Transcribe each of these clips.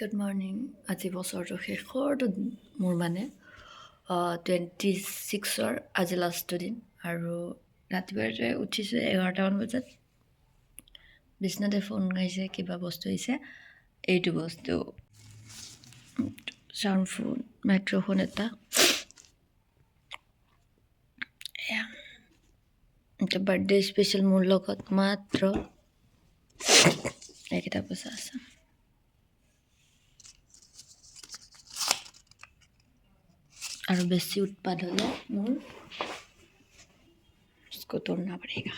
Good morning. আজি বছৰটো শেষৰটো মোৰ মানে 26-ৰ আজি লাষ্টটো দিন আৰু ৰাতিপুৱাই উঠিছোঁ 11টামান বজাত। বিচনাতে ফোন গাইছে, কিবা বস্তু আহিছে। এইটো বস্তু চাউণ্ড ফোন, মাইক্ৰ'ফোন এটা। এটা বাৰ্থডে স্পেচিয়েল মোৰ লগত মাত্ৰ এইকেইটা পইচা আছে। আৰু বেছি উৎপাদ হ'লে মোৰ তोड़ना पड़ेगा।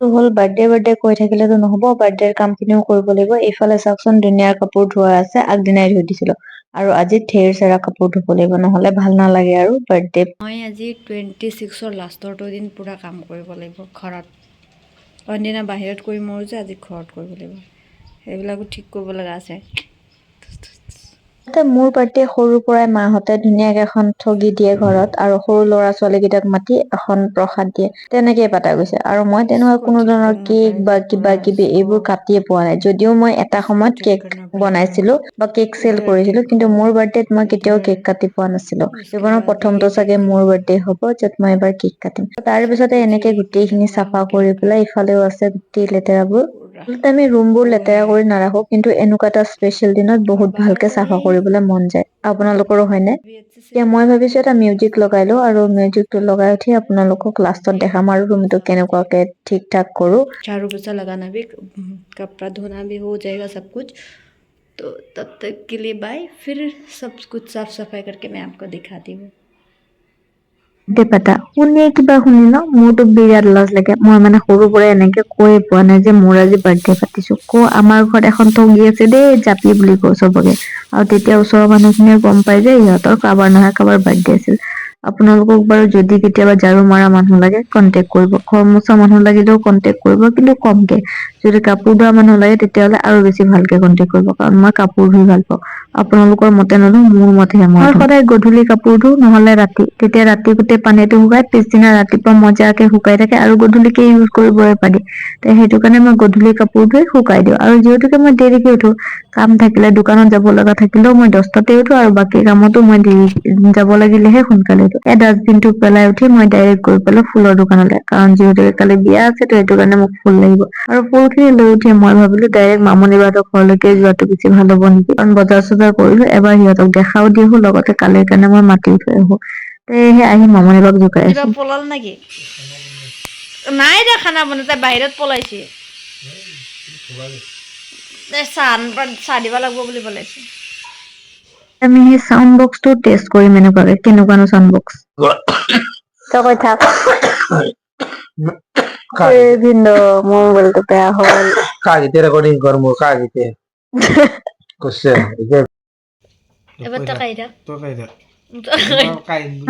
হ'ল বাৰ্থডে কৈ থাকিলেতো নহ'ব, বাৰ্থডেৰ কামখিনিও কৰিব লাগিব। এইফালে চাওকচোন ধুনীয়াৰ কাপোৰ ধোৱা আছে, আগদিনাই ধুই দিছিলো আৰু আজি ঠেৰ চেৰা কাপোৰ ধুব লাগিব, নহ'লে ভাল নালাগে আৰু বাৰ্থডে। মই আজি 26ৰ লাষ্টৰটো দিন পুৰা কাম কৰিব লাগিব ঘৰত। অইনদিনা বাহিৰত কৰি মোৰ যে আজি ঘৰত কৰিব লাগিব, সেইবিলাকো ঠিক কৰিব লগা আছে। মোৰ বাৰ্থডে সৰুৰ পৰাই মাহঁতে ধুনীয়াকে এখন ঠগি দিয়ে ঘৰত, আৰু সৰু ল'ৰা ছোৱালী কেইটাক মাতি এখন প্ৰসাদ দিয়ে, তেনেকেই পতা গৈছে। আৰু মই তেনেকুৱা কোনো ধৰণৰ কেক বা কিবা কিবি এইবোৰ কাটিয়ে পোৱা নাই, যদিও মই এটা সময়ত কেক বনাইছিলো বা কেক চেল কৰিছিলো, কিন্তু মোৰ বাৰ্থডেত মই কেতিয়াও কেক কাটি পোৱা নাছিলো। জীৱনৰ প্ৰথমটো চাগে মোৰ বাৰ্থডে হ'ব য'ত মই এবাৰ কেক কাটিম। তাৰ পিছতে এনেকে গোটেইখিনি চাফা কৰি পেলাই, ইফালেও আছে গোটেই লেতেৰাবোৰ। আমি ৰুমবোৰ লেতেৰা কৰি নাৰাখো, কিন্তু এনেকুৱা এটা স্পেচিয়েল দিনত বহুত ভালকে চাফা কৰিবলৈ মন যায়। আপোনালোকৰো হয়নে? এতিয়া মই ভাবিছো এটা মিউজিক লগাই লওঁ, আৰু মিউজিকটো লগাই উঠি আপোনালোকক লাষ্টত দেখাম আৰু ৰুমটো কেনেকুৱাকে ঠিক ঠাক কৰো। झाड़ू पोछा लगाना भी, कपड़ा धोना भी हो जाएगा सब कुछ। तो तब तक के लिए बाय। फिर सब कुछ साफ सफाई करके मैं आपको दिखाती हूँ। পাতা শুনিয়ে কিবা শুনি ন, মোৰতো বিৰাট লাজ লাগে। মই মানে সৰু পৰাই এনেকে কৈয়ে পোৱা নাই যে মোৰ আজি বাৰ্থডে পাতিছো। আমাৰ ঘৰত এখন ঠগি আছে দেই, জাপি বুলি কওঁ চবকে। আৰু তেতিয়া ওচৰৰ মানুহখিনিয়ে গম পাই যে ইহঁতৰ কাৰোবাৰ নহয় কাৰোবাৰ বাৰ্থডে আছিল। আপোনালোকক বাৰু যদি কেতিয়াবা ঝাৰু মৰা মানুহ লাগে কন্টেক্ট কৰিব, ঘৰ মোচা মানুহ লাগিলেও কন্টেক্ট কৰিব, কিন্তু কমকে। যদি কাপোৰ ধোৱা মানুহ লাগে তেতিয়াহ'লে আৰু বেছি ভালকে কন্টেক্ট কৰিব, কাৰণ মই কাপোৰ ধুই ভাল পাওঁ। আপোনালোকৰ মতে নধো, মোৰ মতেহে মই সদায় গধূলি কাপোৰ ধো, নহলে ৰাতি। তেতিয়া ৰাতি গোটেই পানীটো শুকাই, পিছদিনা ৰাতিপুৱা মজাকে শুকাই থাকে, আৰু গধূলিকে ইউজ কৰিবই পাৰি। সেইটো কাৰণে মই গধূলি কাপোৰ ধুই শুকাই দিওঁ। আৰু যিহেতুকে মই দেৰিকে উঠো, কাম থাকিলে দোকানত যাব লগা থাকিলেও মই 10টাতে উঠো, আৰু বাকী কামতো মই দেৰি যাব লাগিলেহে সোনকালে উঠো। ডাষ্টবিনটো পেলাই উঠি মই ডাইৰেক্ট গৈ পেলাই ফুলৰ দোকানলৈ, কাৰণ যিহেতুকে কালি বিয়া আছে, তো সেইটো কাৰণে মোক ফুল লাগিব। আৰু ফুলখিনি লৈ উঠি মই ভাবিলো ডাইৰেক্ট মামনি বাহঁতৰ ঘৰলৈকে যোৱাটো বেছি ভাল হ'ব নেকি, কাৰণ বজাৰ চজাৰ কৰিলো, এবাৰ সিহঁতক দেখাও দি আহো, লগতে কালিৰ কাৰণে মই মাতিও থৈ আহো। সেয়েহে আহি মামনি বাক জোকাই আছো। কিবা পলাল নেকি? নাই দে খানা বনাতে, বাহিৰত পলাইছে। চাহ দিব লাগিব বুলি পলাইছে। আমি সেই সাউন্ড বক্সটো টেষ্ট কৰিম, এনেকুৱাকে কেনেকুৱানো সাউন্ড বক্স। তই কৈ থাক। ভিন্দ মোৰ মোবাইলটো বেয়া হ'ল। কাগিতে ৰেকৰ্ডিং কৰবো কাগিতে কইছে এবাৰ তাকাই থাক।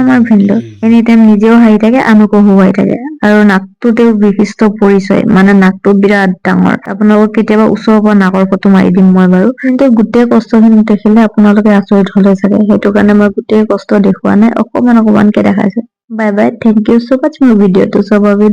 আমাৰ ভিন্দ এনি টাইম নিজেও হাঁহি থাকে, আনকো হুৱাই থাকে, আৰু নাকটোতে বিশিষ্ট পৰিচয়, মানে নাকটো বিৰাট ডাঙৰ। আপোনালোকক কেতিয়াবা ওচৰৰ পৰা নাকৰ ফটো মাৰি দিম মই বাৰু, কিন্তু গোটেই কষ্টখিনি দেখিলে আপোনালোকে আচৰিত হলে চাগে, সেইটো কাৰণে মই গোটেই কষ্ট দেখুওৱা নাই, অকমানকে দেখাইছো। Bye bye, thank you so much মোৰ ভিডিঅ'টো চাবৰ বাবে।